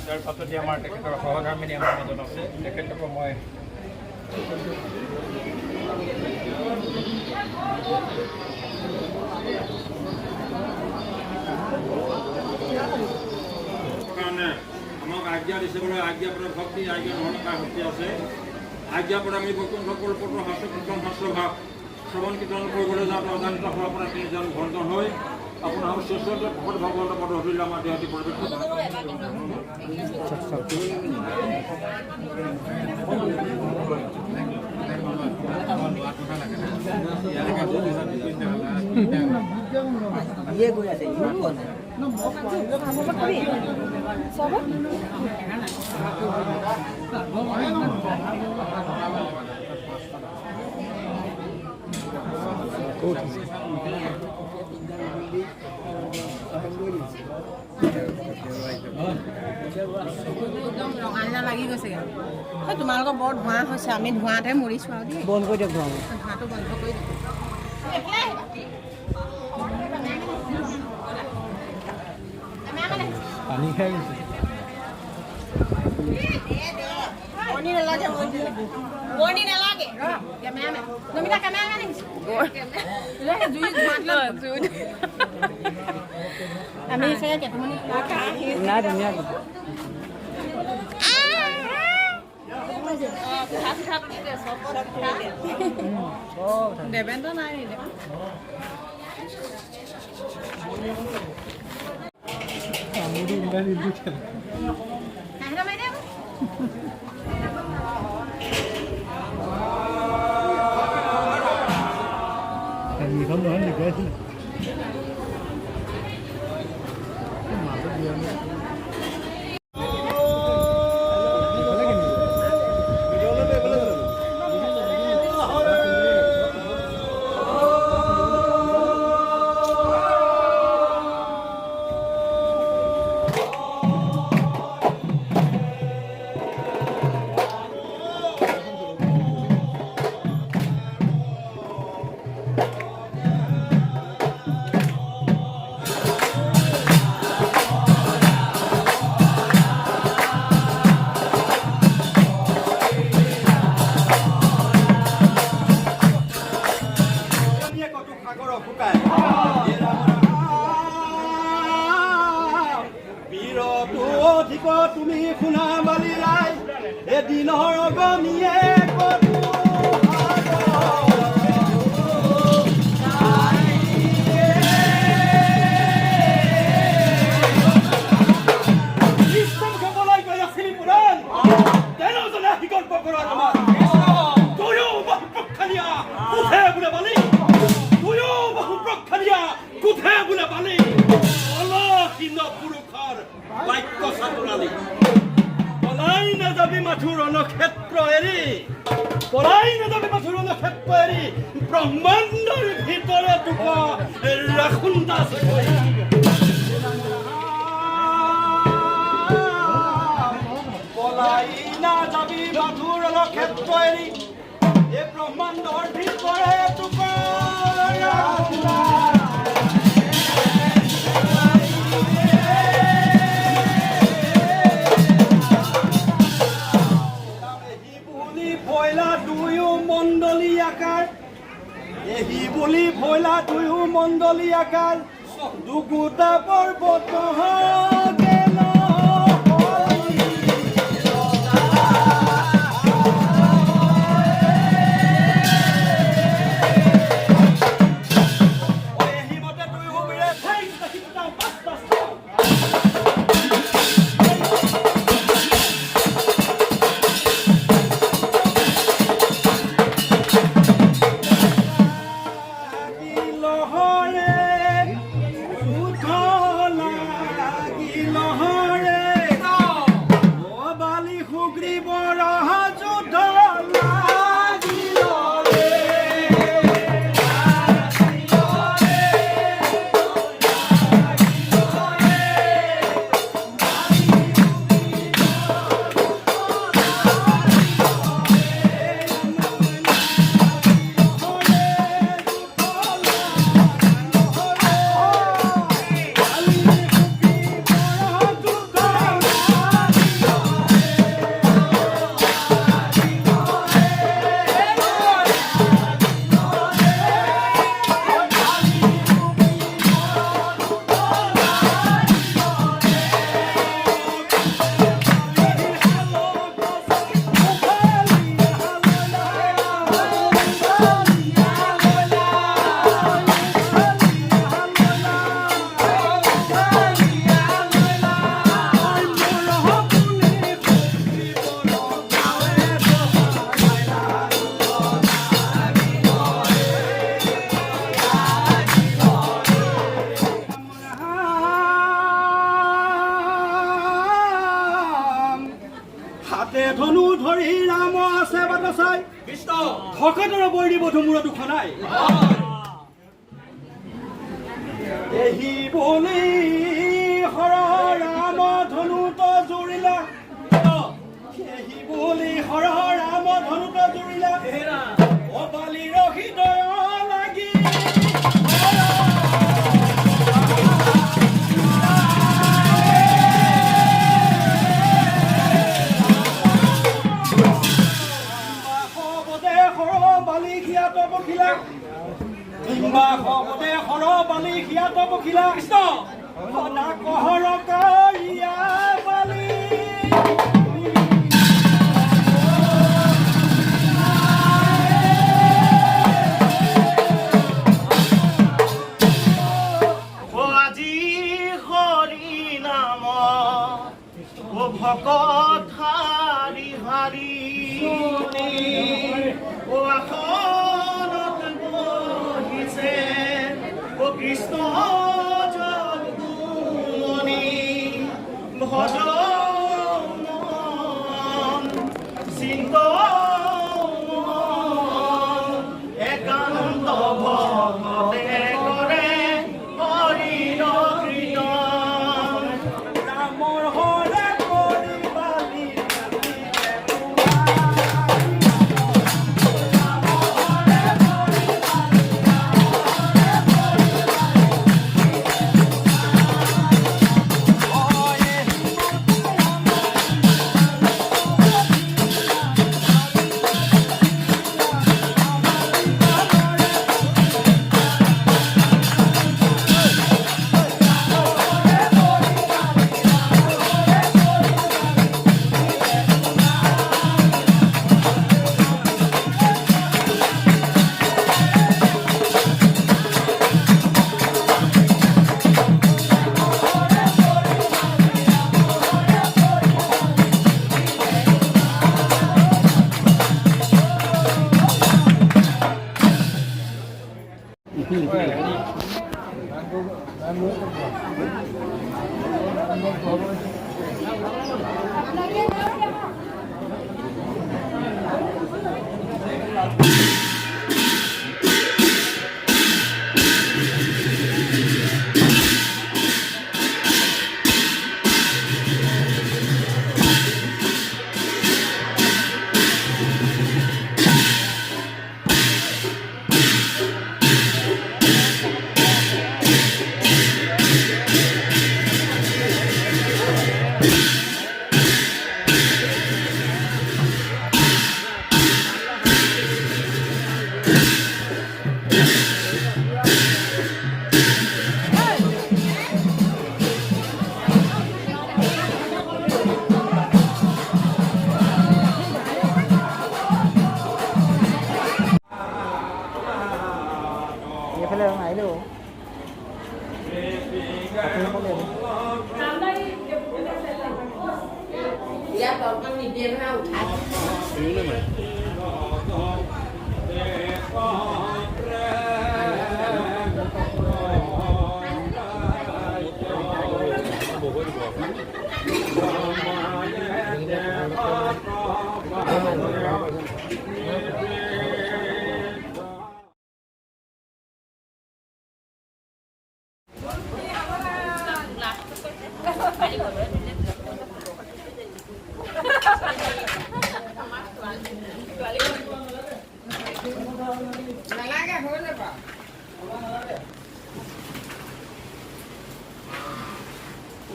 তাৰ পাছতে আমাৰ তেখেতৰ সহধৰ্মিনী আমাৰ মাজত আছে তেখেতকো মই কাৰণে আমাক আজ্ঞা দিছে বোলে আজ্ঞা পৰা ভক্তি আজ্ঞা নহ'লে কাৰ শক্তি আছে আজ্ঞা পৰা আমি বৈকুণ্ঠ কল্পতৰ হাস্য কীৰ্তন হাস্যভাৱ শ্ৰৱণ কীৰ্তন কৰিবলৈ যাওঁতে অজানিত হোৱাৰ পৰা তিনিজন ভণ্জন হৈ আপোনাৰ সুস্বাস্থ্য ভকত ভগৱন্ত পদ ধৰিলে আমাৰ দেহটি পৰিৱেশ ৰঙালীয়া লাগি গৈছে তোমালোকৰ বৰ ধোঁৱা হৈছে আমি ধোঁৱাতে মৰিছোঁ আৰু দেই বন্ধ কৰি দিয়ক ধোঁৱাটো বন্ধ কৰি দিয়ক পানী খাই গৈছে মৰণি নালাগে মৰণি নালাগে নমিতা কেমেৰা আমি চাগে কেইটামানি নাই ধুনীয়া দেৱেন্দ্ৰ নাই এখন নহয় দেখুৱাইছিলে তুমি শুনা মালি ৰাই এদিনৰ অগনিয়ে ব্ৰহ্মাণ্ডৰ ভিতৰে ৰাখুন্দা পলাই নাযাবি মাথুৰ ক্ষেত্ৰ এৰি এই ব্ৰহ্মাণ্ডৰ ভিতৰে এহি বুলি ভৈলা দুয়ো মণ্ডলী আকাৰ দুগুটা পৰ্বত চাই কৃষ্ণ ভকতৰ বৈৰী বধু মূৰত দুখনাই এহি বুলি হৰ ৰাম ধনুত জুৰিলা এহি বুলি হৰ ৰাম ধনুত জুৰিলা অবালিৰ হৃদয় লাগি কৃষ্ণ কহৰ কৰিয়া বালি আজি হৰি নাম ভকত হাৰি হাৰি আসনত বহিছে কৃষ্ণ জগমণি ভজ চিন্ত একান্ত ভকতে কৰে হৰিৰ কীৰ্তন ৰামৰ হৰে কৰি বালি ইয়াত অলপমান নিদিয়ে নহয় উঠাই নালাগে হৈ যাব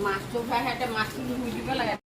মাছটো ফ্ৰাই খাইতে মাছটো ধুই দিব লাগে